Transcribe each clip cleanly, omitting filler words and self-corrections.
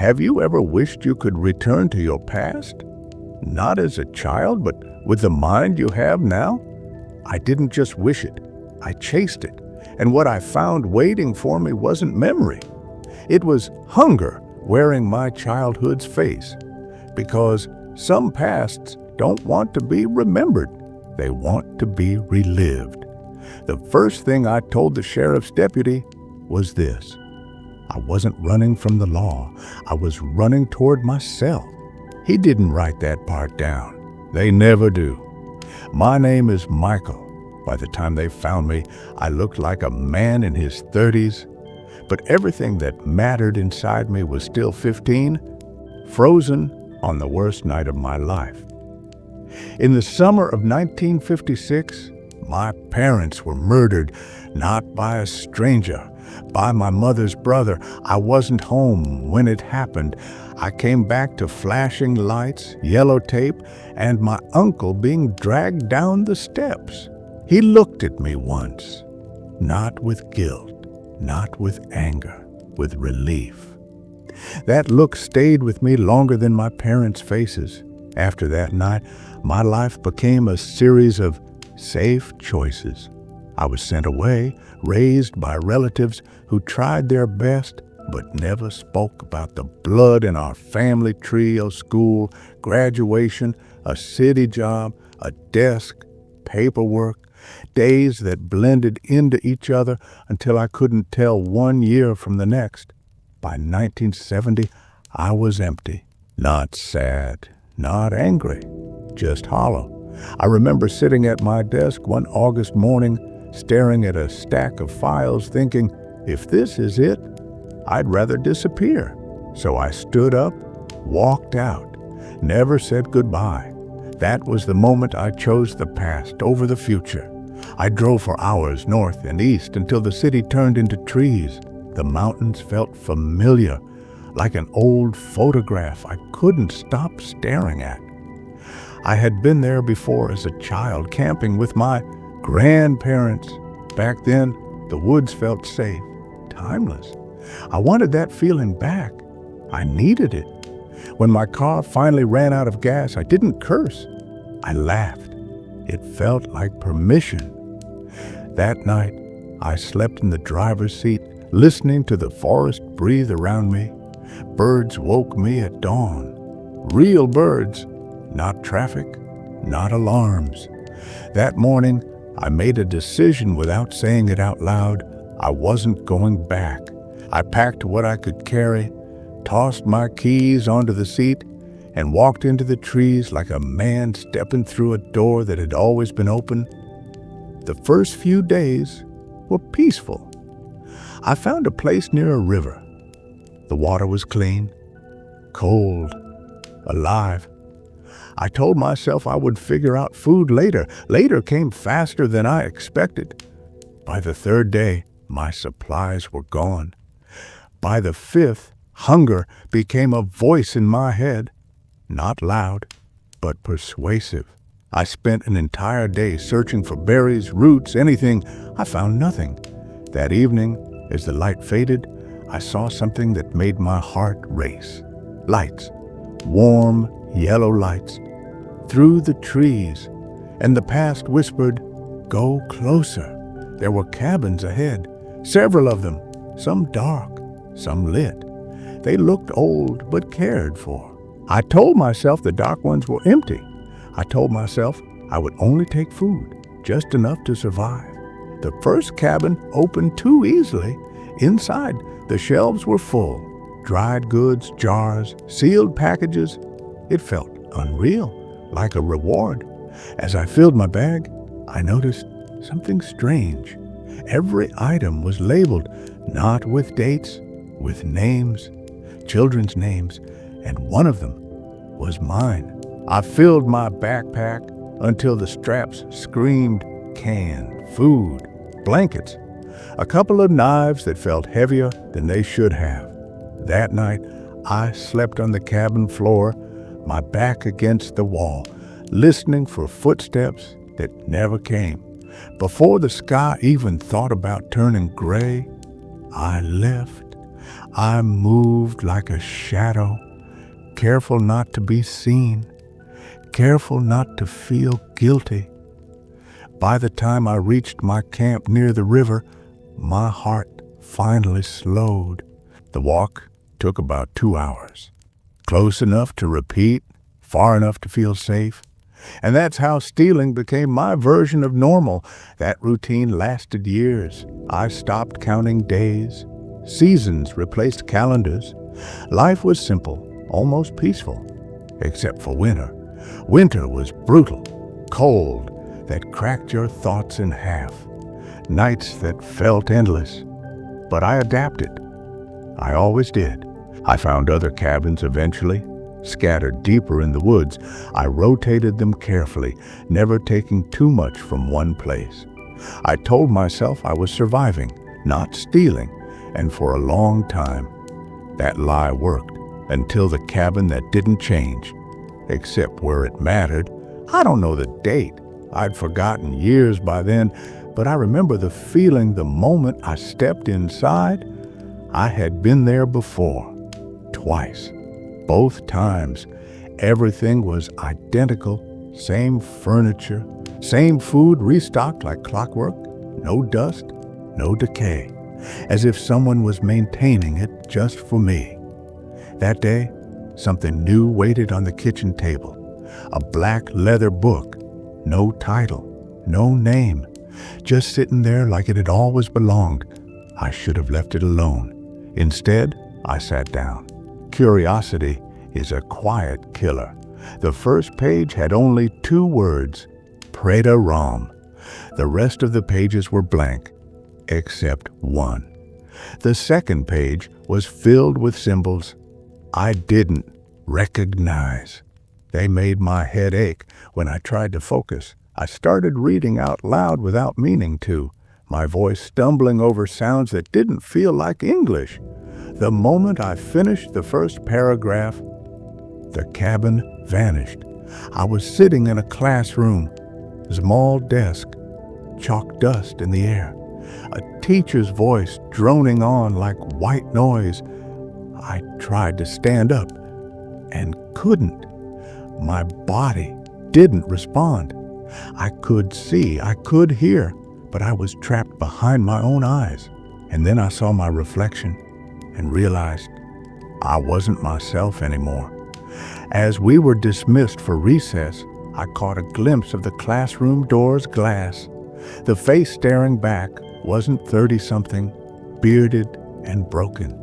Have you ever wished you could return to your past? Not as a child, but with the mind you have now? I didn't just wish it, I chased it. And what I found waiting for me wasn't memory. It was hunger wearing my childhood's face. Because some pasts don't want to be remembered. They want to be relived. The first thing I told the sheriff's deputy was this: I wasn't running from the law. I was running toward myself. He didn't write that part down. They never do. My name is Michael. By the time they found me, I looked like a man in his 30s. But everything that mattered inside me was still 15, frozen on the worst night of my life. In the summer of 1956, my parents were murdered, not by a stranger, by my mother's brother. I wasn't home when it happened. I came back to flashing lights, yellow tape, and my uncle being dragged down the steps. He looked at me once, not with guilt, not with anger, with relief. That look stayed with me longer than my parents' faces. After that night, my life became a series of safe choices. I was sent away, raised by relatives who tried their best but never spoke about the blood in our family tree, a school, graduation, a city job, a desk, paperwork, days that blended into each other until I couldn't tell one year from the next. By 1970, I was empty, not sad, not angry, just hollow. I remember sitting at my desk one August morning, staring at a stack of files, thinking, if this is it, I'd rather disappear. So I stood up, walked out, never said goodbye. That was the moment I chose the past over the future. I drove for hours north and east until the city turned into trees. The mountains felt familiar, like an old photograph I couldn't stop staring at. I had been there before as a child, camping with my grandparents. Back then, the woods felt safe, timeless. I wanted that feeling back. I needed it. When my car finally ran out of gas, I didn't curse. I laughed. It felt like permission. That night, I slept in the driver's seat, listening to the forest breathe around me. Birds woke me at dawn. Real birds, not traffic, not alarms. That morning, I made a decision without saying it out loud. I wasn't going back. I packed what I could carry, tossed my keys onto the seat, and walked into the trees like a man stepping through a door that had always been open. The first few days were peaceful. I found a place near a river. The water was clean, cold, alive. I told myself I would figure out food later. Later came faster than I expected. By the third day, my supplies were gone. By the fifth, hunger became a voice in my head, not loud, but persuasive. I spent an entire day searching for berries, roots, anything. I found nothing. That evening, as the light faded, I saw something that made my heart race. Lights, warm, yellow lights, through the trees, and the past whispered, "Go closer." There were cabins ahead, several of them, some dark, some lit. They looked old but cared for. I told myself the dark ones were empty. I told myself I would only take food, just enough to survive. The first cabin opened too easily. Inside, the shelves were full. Dried goods, jars, sealed packages. It felt unreal, like a reward. As I filled my bag, I noticed something strange. Every item was labeled, not with dates, with names, children's names, and one of them was mine. I filled my backpack until the straps screamed canned food, blankets, a couple of knives that felt heavier than they should have. That night, I slept on the cabin floor, my back against the wall, listening for footsteps that never came. Before the sky even thought about turning gray, I left. I moved like a shadow, careful not to be seen, careful not to feel guilty. By the time I reached my camp near the river, my heart finally slowed. The walk took about 2 hours. Close enough to repeat, far enough to feel safe. And that's how stealing became my version of normal. That routine lasted years. I stopped counting days. Seasons replaced calendars. Life was simple, almost peaceful, except for winter. Winter was brutal, cold, that cracked your thoughts in half. Nights that felt endless. But I adapted. I always did. I found other cabins eventually, scattered deeper in the woods. I rotated them carefully, never taking too much from one place. I told myself I was surviving, not stealing, and for a long time, that lie worked until the cabin that didn't change, except where it mattered. I don't know the date. I'd forgotten years by then, but I remember the feeling the moment I stepped inside. I had been there before, twice. Both times, everything was identical, same furniture, same food restocked like clockwork, no dust, no decay, as if someone was maintaining it just for me. That day, something new waited on the kitchen table, a black leather book, no title, no name, just sitting there like it had always belonged. I should have left it alone. Instead, I sat down. Curiosity is a quiet killer. The first page had only 2 words, Preda Ram. The rest of the pages were blank, except one. The second page was filled with symbols I didn't recognize. They made my head ache when I tried to focus. I started reading out loud without meaning to, my voice stumbling over sounds that didn't feel like English. The moment I finished the first paragraph, the cabin vanished. I was sitting in a classroom, small desk, chalk dust in the air, a teacher's voice droning on like white noise. I tried to stand up and couldn't. My body didn't respond. I could see, I could hear, but I was trapped behind my own eyes. And then I saw my reflection and realized I wasn't myself anymore. As we were dismissed for recess, I caught a glimpse of the classroom door's glass. The face staring back wasn't 30-something, bearded and broken.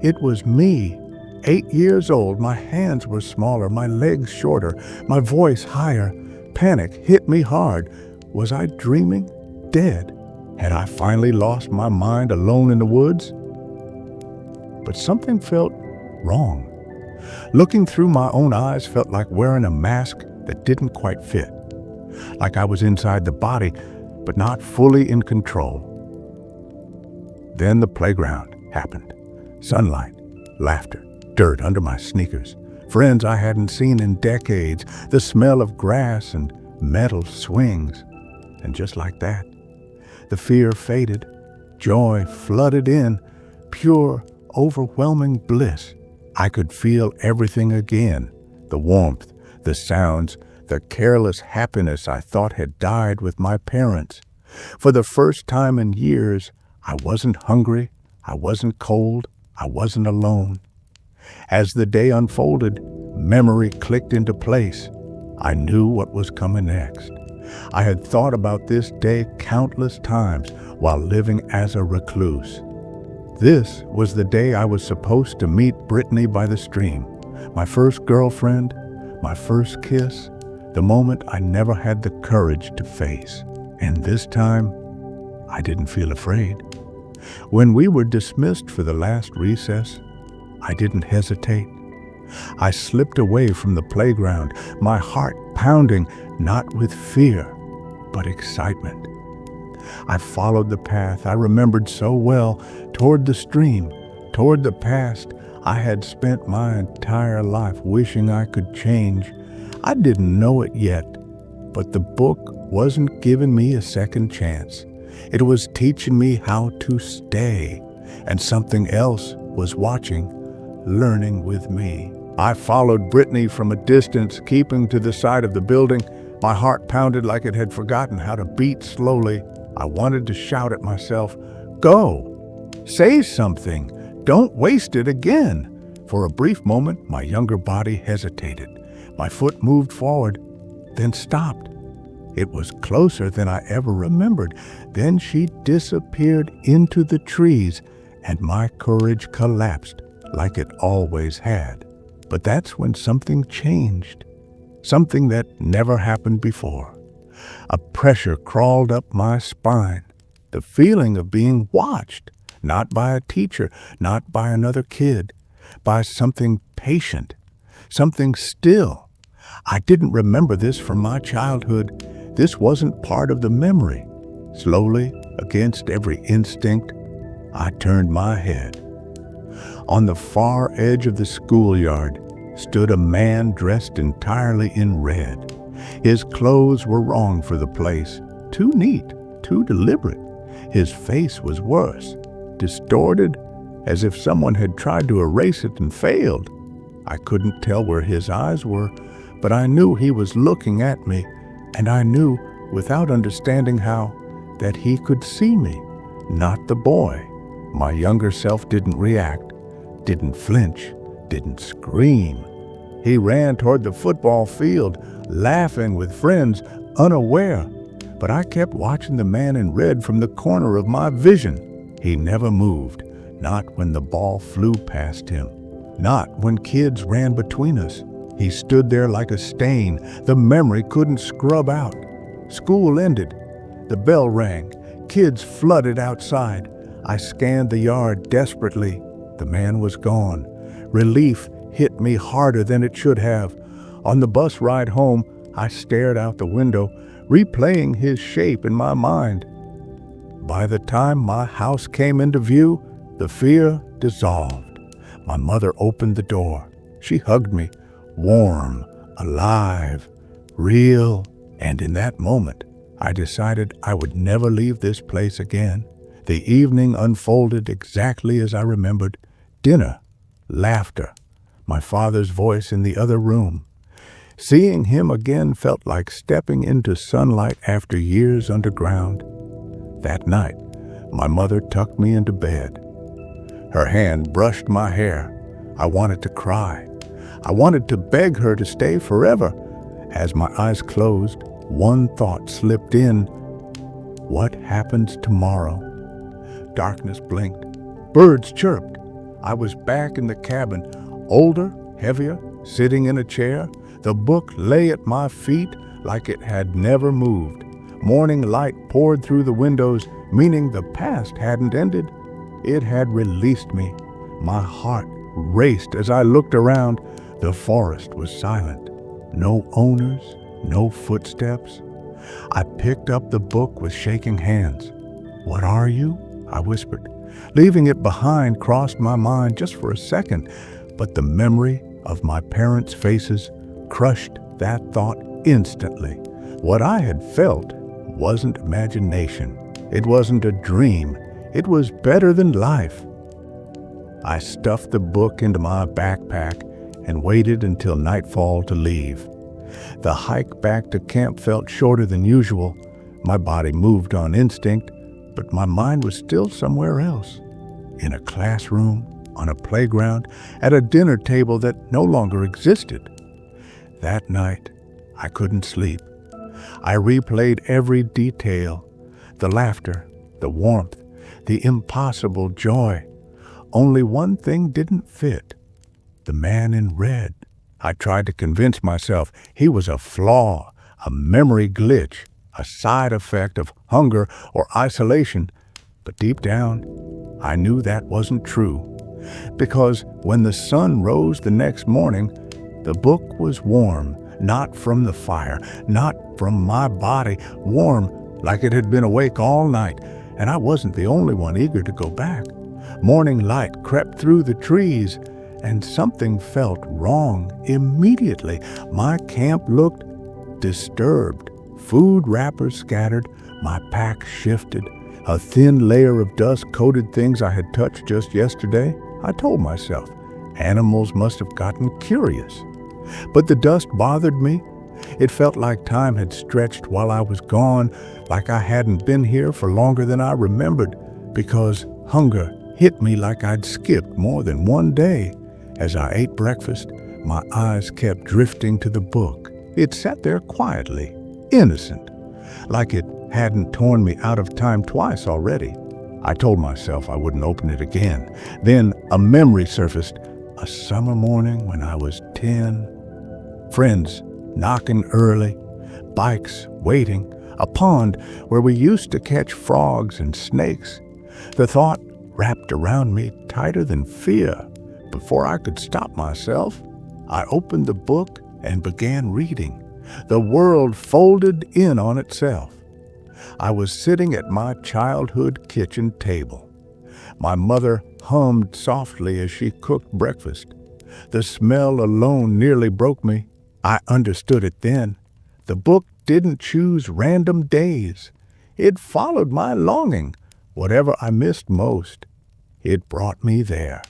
It was me, 8 years old. My hands were smaller, my legs shorter, my voice higher. Panic hit me hard. Was I dreaming? Dead? Had I finally lost my mind alone in the woods? But something felt wrong. Looking through my own eyes felt like wearing a mask that didn't quite fit. Like I was inside the body, but not fully in control. Then the playground happened. Sunlight, laughter, dirt under my sneakers. Friends I hadn't seen in decades. The smell of grass and metal swings. And just like that, the fear faded. Joy flooded in. Pure, overwhelming bliss. I could feel everything again. The warmth, the sounds, the careless happiness I thought had died with my parents. For the first time in years, I wasn't hungry, I wasn't cold, I wasn't alone. As the day unfolded, memory clicked into place. I knew what was coming next. I had thought about this day countless times while living as a recluse. This was the day I was supposed to meet Brittany by the stream, my first girlfriend, my first kiss, the moment I never had the courage to face. And this time, I didn't feel afraid. When we were dismissed for the last recess, I didn't hesitate. I slipped away from the playground, my heart pounding, not with fear, but excitement. I followed the path I remembered so well, toward the stream, toward the past I had spent my entire life wishing I could change. I didn't know it yet, but the book wasn't giving me a second chance. It was teaching me how to stay, and something else was watching, learning with me. I followed Brittany from a distance, keeping to the side of the building. My heart pounded like it had forgotten how to beat slowly. I wanted to shout at myself, "Go! Say something! Don't waste it again!" For a brief moment, my younger body hesitated. My foot moved forward, then stopped. It was closer than I ever remembered. Then she disappeared into the trees, and my courage collapsed like it always had. But that's when something changed, something that never happened before. A pressure crawled up my spine, the feeling of being watched, not by a teacher, not by another kid, by something patient, something still. I didn't remember this from my childhood. This wasn't part of the memory. Slowly, against every instinct, I turned my head. On the far edge of the schoolyard stood a man dressed entirely in red. His clothes were wrong for the place, too neat, too deliberate. His face was worse, distorted, as if someone had tried to erase it and failed. I couldn't tell where his eyes were, but I knew he was looking at me, and I knew, without understanding how, that he could see me, not the boy. My younger self didn't react, didn't flinch, didn't scream. He ran toward the football field, laughing with friends, unaware. But I kept watching the man in red from the corner of my vision. He never moved, not when the ball flew past him, not when kids ran between us. He stood there like a stain the memory couldn't scrub out. School ended. The bell rang. Kids flooded outside. I scanned the yard desperately. The man was gone. Relief hit me harder than it should have. On the bus ride home, I stared out the window, replaying his shape in my mind. By the time my house came into view, the fear dissolved. My mother opened the door. She hugged me, warm, alive, real, and in that moment, I decided I would never leave this place again. The evening unfolded exactly as I remembered. Dinner, laughter, my father's voice in the other room. Seeing him again felt like stepping into sunlight after years underground. That night, my mother tucked me into bed. Her hand brushed my hair. I wanted to cry. I wanted to beg her to stay forever. As my eyes closed, one thought slipped in. What happens tomorrow? Darkness blinked. Birds chirped. I was back in the cabin, older, heavier, sitting in a chair. The book lay at my feet like it had never moved. Morning light poured through the windows, meaning the past hadn't ended. It had released me. My heart raced as I looked around. The forest was silent. No owners, no footsteps. I picked up the book with shaking hands. "What are you?" I whispered. Leaving it behind crossed my mind just for a second, but the memory of my parents' faces crushed that thought instantly. What I had felt wasn't imagination. It wasn't a dream. It was better than life. I stuffed the book into my backpack and waited until nightfall to leave. The hike back to camp felt shorter than usual. My body moved on instinct, but my mind was still somewhere else. In a classroom, on a playground, at a dinner table that no longer existed. That night, I couldn't sleep. I replayed every detail, the laughter, the warmth, the impossible joy. Only one thing didn't fit: the man in red. I tried to convince myself he was a flaw, a memory glitch, a side effect of hunger or isolation. But deep down, I knew that wasn't true. Because when the sun rose the next morning, the book was warm, not from the fire, not from my body, warm like it had been awake all night, and I wasn't the only one eager to go back. Morning light crept through the trees, and something felt wrong immediately. My camp looked disturbed. Food wrappers scattered, my pack shifted. A thin layer of dust coated things I had touched just yesterday. I told myself. Animals must have gotten curious. But the dust bothered me. It felt like time had stretched while I was gone, like I hadn't been here for longer than I remembered, because hunger hit me like I'd skipped more than one day. As I ate breakfast, my eyes kept drifting to the book. It sat there quietly, innocent, like it hadn't torn me out of time twice already. I told myself I wouldn't open it again. Then a memory surfaced, a summer morning when I was 10. Friends knocking early, bikes waiting, a pond where we used to catch frogs and snakes. The thought wrapped around me tighter than fear. Before I could stop myself, I opened the book and began reading. The world folded in on itself. I was sitting at my childhood kitchen table. My mother hummed softly as she cooked breakfast. The smell alone nearly broke me. I understood it then. The book didn't choose random days. It followed my longing, whatever I missed most. It brought me there.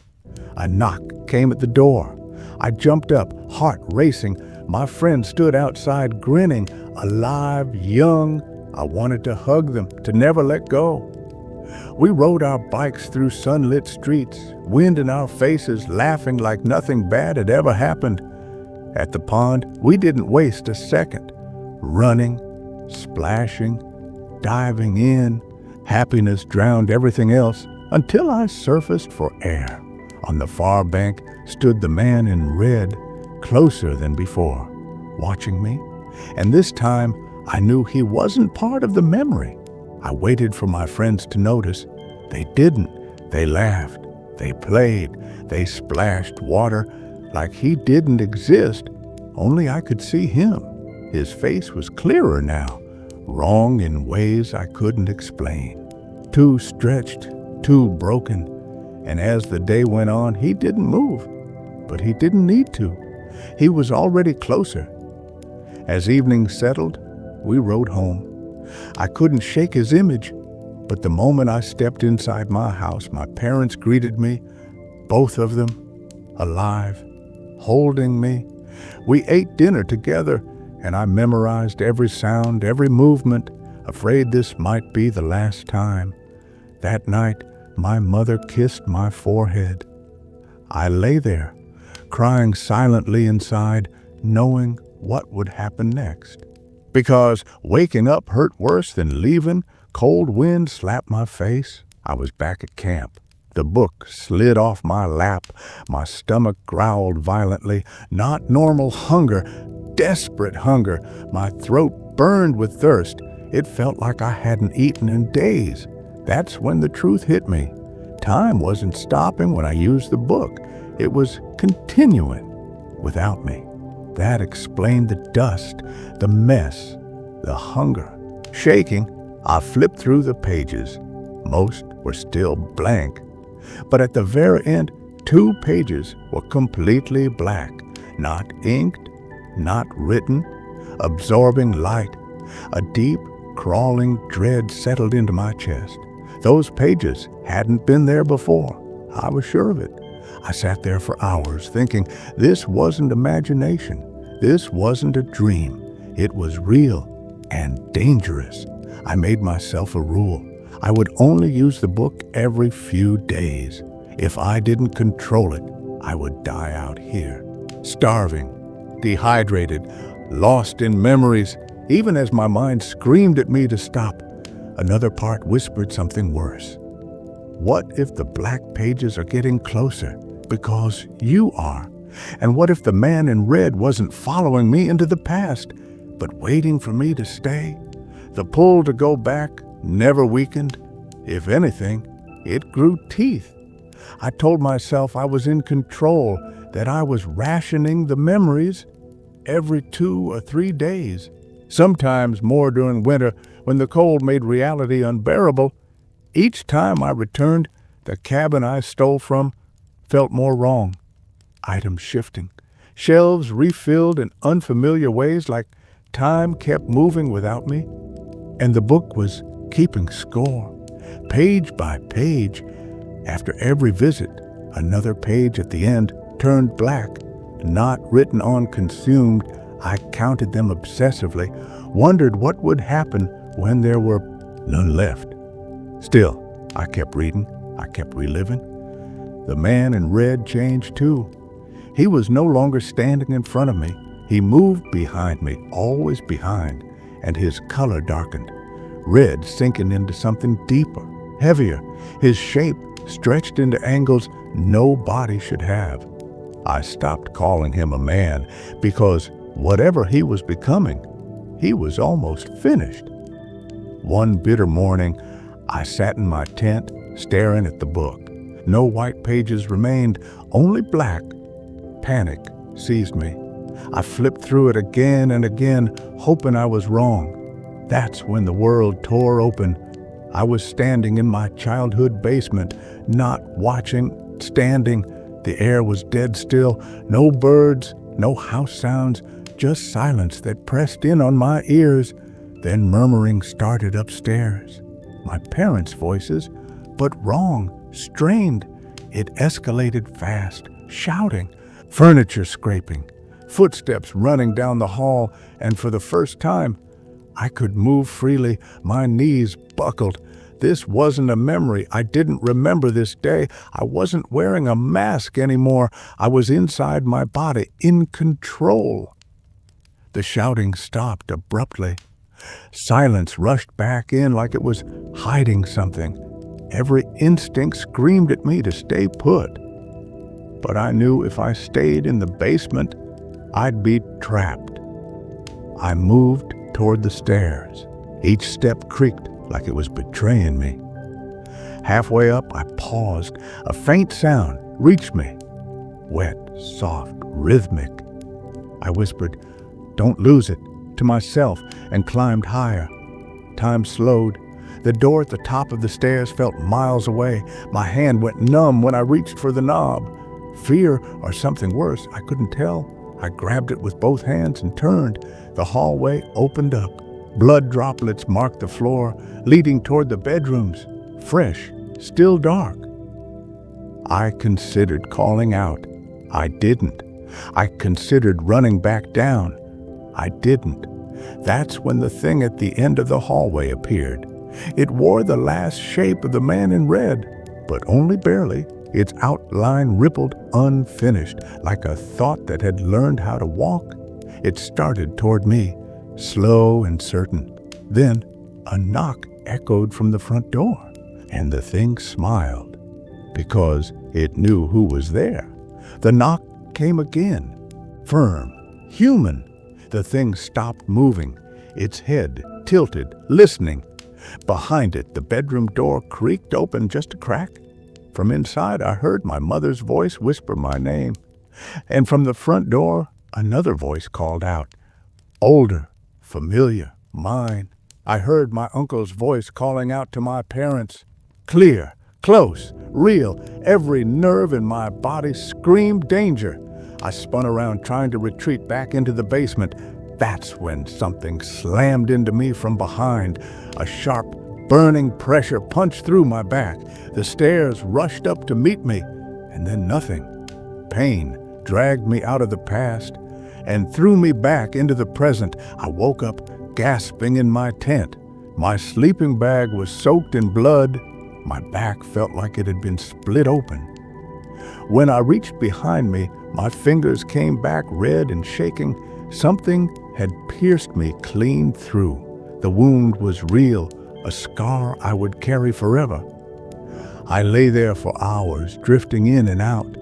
A knock came at the door. I jumped up, heart racing. My friend stood outside grinning, alive, young. I wanted to hug them, to never let go. We rode our bikes through sunlit streets, wind in our faces, laughing like nothing bad had ever happened. At the pond, we didn't waste a second. Running, splashing, diving in. Happiness drowned everything else until I surfaced for air. On the far bank stood the man in red, closer than before, watching me. And this time, I knew he wasn't part of the memory. I waited for my friends to notice. They didn't. They laughed. They played. They splashed water like he didn't exist. Only I could see him. His face was clearer now, wrong in ways I couldn't explain. Too stretched, too broken. And as the day went on, he didn't move. But he didn't need to. He was already closer. As evening settled, we rode home. I couldn't shake his image, but the moment I stepped inside my house, my parents greeted me, both of them, alive, holding me. We ate dinner together, and I memorized every sound, every movement, afraid this might be the last time. That night, my mother kissed my forehead. I lay there, crying silently inside, knowing what would happen next. Because waking up hurt worse than leaving, cold wind slapped my face. I was back at camp. The book slid off my lap. My stomach growled violently. Not normal hunger, desperate hunger. My throat burned with thirst. It felt like I hadn't eaten in days. That's when the truth hit me. Time wasn't stopping when I used the book. It was continuing without me. That explained the dust, the mess, the hunger. Shaking, I flipped through the pages. Most were still blank. But at the very end, 2 pages were completely black. Not inked, not written, absorbing light. A deep, crawling dread settled into my chest. Those pages hadn't been there before. I was sure of it. I sat there for hours thinking this wasn't imagination. This wasn't a dream. It was real and dangerous. I made myself a rule. I would only use the book every few days. If I didn't control it, I would die out here, starving, dehydrated, lost in memories. Even as my mind screamed at me to stop, another part whispered something worse. What if the black pages are getting closer because you are? And what if the man in red wasn't following me into the past, but waiting for me to stay? The pull to go back never weakened. If anything, it grew teeth. I told myself I was in control, that I was rationing the memories every 2 or 3 days. Sometimes more during winter when the cold made reality unbearable. Each time I returned, the cabin I stole from felt more wrong. Items shifting, shelves refilled in unfamiliar ways like time kept moving without me. And the book was keeping score, page by page. After every visit, Another page at the end turned black, not written on consumed. I counted them obsessively, wondered what would happen when there were none left. Still, I kept reading, I kept reliving. The man in red changed too. He was no longer standing in front of me. He moved behind me, always behind, and his color darkened, red sinking into something deeper, heavier, his shape stretched into angles no body should have. I stopped calling him a man because whatever he was becoming, he was almost finished. One bitter morning, I sat in my tent, staring at the book. No white pages remained, only black. Panic seized me. I flipped through it again and again, hoping I was wrong. That's when the world tore open. I was standing in my childhood basement, not watching, standing. The air was dead still, no birds, no house sounds, just silence that pressed in on my ears. Then murmuring started upstairs. My parents' voices, but wrong, strained. It escalated fast, shouting, furniture scraping, footsteps running down the hall, and for the first time, I could move freely. My knees buckled. This wasn't a memory. I didn't remember this day. I wasn't wearing a mask anymore. I was inside my body, in control. The shouting stopped abruptly. Silence rushed back in like it was hiding something. Every instinct screamed at me to stay put. But I knew if I stayed in the basement, I'd be trapped. I moved toward the stairs. Each step creaked like it was betraying me. Halfway up, I paused. A faint sound reached me. Wet, soft, rhythmic. I whispered, "Don't lose it," to myself and climbed higher. Time slowed. The door at the top of the stairs felt miles away. My hand went numb when I reached for the knob. Fear or something worse, I couldn't tell. I grabbed it with both hands and turned. The hallway opened up. Blood droplets marked the floor, leading toward the bedrooms, fresh, still dark. I considered calling out. I didn't. I considered running back down. I didn't. That's when the thing at the end of the hallway appeared. It wore the last shape of the man in red, but only barely. Its outline rippled unfinished, like a thought that had learned how to walk. It started toward me, slow and certain. Then a knock echoed from the front door, and the thing smiled, because it knew who was there. The knock came again, firm, human. The thing stopped moving, its head tilted, listening. Behind it, the bedroom door creaked open just a crack. From inside, I heard my mother's voice whisper my name. And from the front door, another voice called out. Older, familiar, mine. I heard my uncle's voice calling out to my parents. Clear, close, real. Every nerve in my body screamed danger. I spun around trying to retreat back into the basement. That's when something slammed into me from behind. A sharp, burning pressure punched through my back. The stairs rushed up to meet me, and then nothing. Pain dragged me out of the past and threw me back into the present. I woke up gasping in my tent. My sleeping bag was soaked in blood. My back felt like it had been split open. When I reached behind me, my fingers came back red and shaking. Something had pierced me clean through. The wound was real, a scar I would carry forever. I lay there for hours, drifting in and out,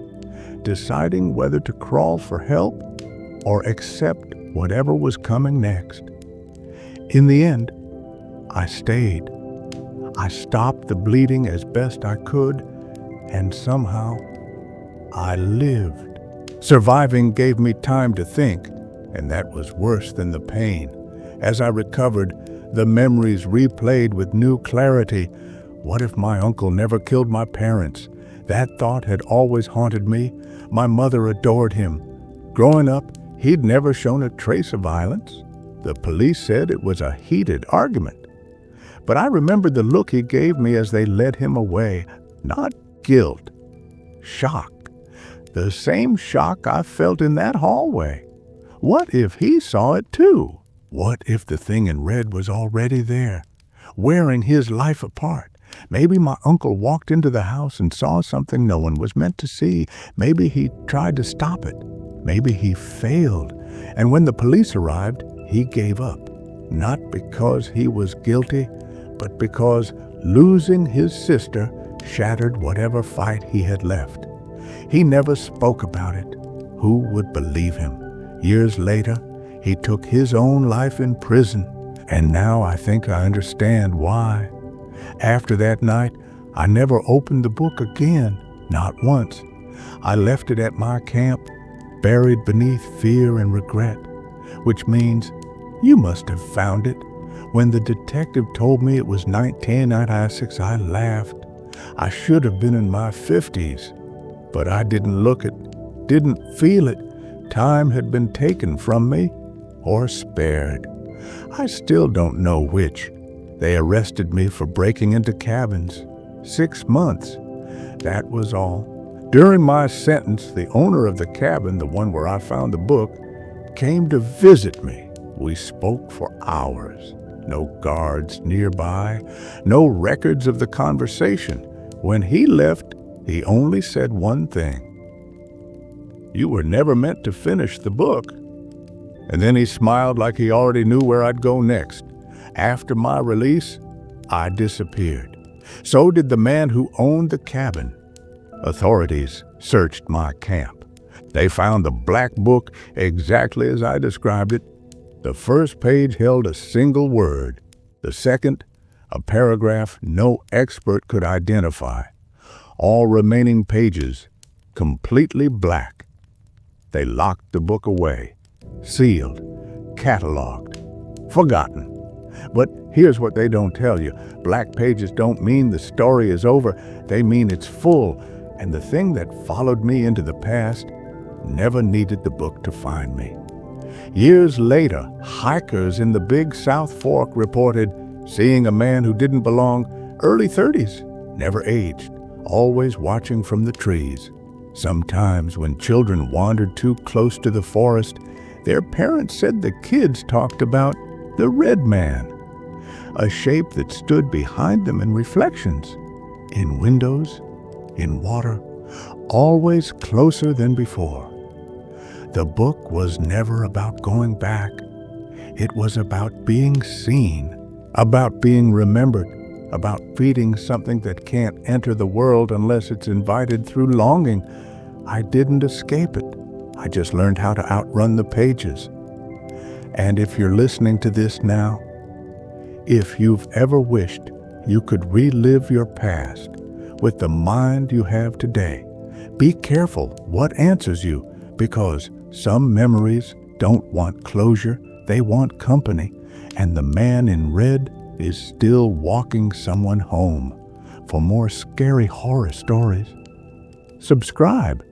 deciding whether to crawl for help or accept whatever was coming next. In the end, I stayed. I stopped the bleeding as best I could, and somehow I lived. Surviving gave me time to think, and that was worse than the pain. As I recovered, the memories replayed with new clarity. What if my uncle never killed my parents? That thought had always haunted me. My mother adored him. Growing up, he'd never shown a trace of violence. The police said it was a heated argument. But I remembered the look he gave me as they led him away. Not guilt, shock. The same shock I felt in that hallway. What if he saw it too? What if the thing in red was already there, wearing his life apart? Maybe my uncle walked into the house and saw something no one was meant to see. Maybe he tried to stop it. Maybe he failed. And when the police arrived, he gave up. Not because he was guilty, but because losing his sister shattered whatever fight he had left. He never spoke about it. Who would believe him? Years later, he took his own life in prison. And now I think I understand why. After that night, I never opened the book again, not once. I left it at my camp, buried beneath fear and regret, which means you must have found it. When the detective told me it was 1996, I laughed. I should have been in my 50s, but I didn't look it, didn't feel it. Time had been taken from me or spared. I still don't know which. They arrested me for breaking into cabins. 6 months. That was all. During my sentence, the owner of the cabin, the one where I found the book, came to visit me. We spoke for hours. No guards nearby, no records of the conversation. When he left, he only said one thing. "You were never meant to finish the book." And then he smiled like he already knew where I'd go next. After my release, I disappeared. So did the man who owned the cabin. Authorities searched my camp. They found the black book exactly as I described it. The first page held a single word. The second, a paragraph no expert could identify. All remaining pages, completely black. They locked the book away, sealed, cataloged, forgotten. But here's what they don't tell you. Black pages don't mean the story is over. They mean it's full. And the thing that followed me into the past never needed the book to find me. Years later, hikers in the Big South Fork reported seeing a man who didn't belong, early 30s, never aged, always watching from the trees. Sometimes when children wandered too close to the forest, their parents said the kids talked about the red man, a shape that stood behind them in reflections, in windows, in water, always closer than before. The book was never about going back. It was about being seen, about being remembered, about feeding something that can't enter the world unless it's invited through longing. I didn't escape it. I just learned how to outrun the pages. And if you're listening to this now, if you've ever wished you could relive your past with the mind you have today, be careful what answers you, because some memories don't want closure, they want company, and the man in red is still walking someone home. For more scary horror stories, subscribe.